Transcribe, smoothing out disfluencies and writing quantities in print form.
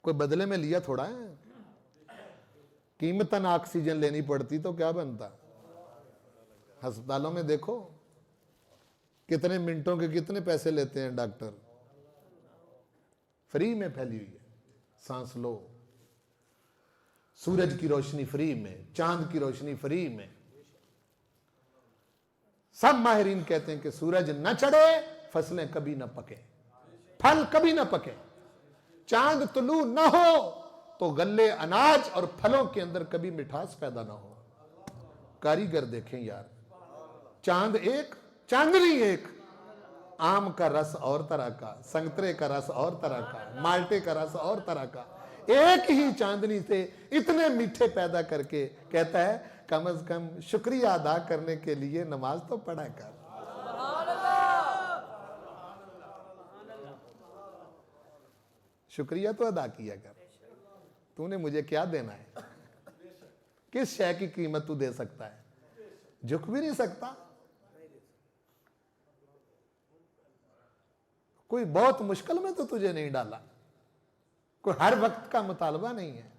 कोई बदले में लिया थोड़ा है। कीमतन ऑक्सीजन लेनी पड़ती तो क्या बनता। अस्पतालों में देखो कितने मिनटों के कितने पैसे लेते हैं डॉक्टर, फ्री में फैली हुई है। सांस लो, सूरज की रोशनी फ्री में, चांद की रोशनी फ्री में। सब माहिरीन कहते हैं कि सूरज न चढ़े फसलें कभी न पके, फल कभी न पके। चांद तुलू न हो तो गल्ले अनाज और फलों के अंदर कभी मिठास पैदा ना हो। कारीगर देखें यार, चांद एक चांदनी एक, आम का रस और तरह का, संतरे का रस और तरह का, माल्टे का रस और तरह का, एक ही चांदनी से इतने मीठे पैदा करके कहता है कम से कम शुक्रिया अदा करने के लिए नमाज तो पढ़ा कर। शुक्रिया तो अदा किया कर। तूने मुझे क्या देना है, किस शय की कीमत तू दे सकता है, झुक भी नहीं सकता। कोई बहुत मुश्किल में तो तुझे नहीं डाला, कोई हर वक्त का मुतालबा नहीं है।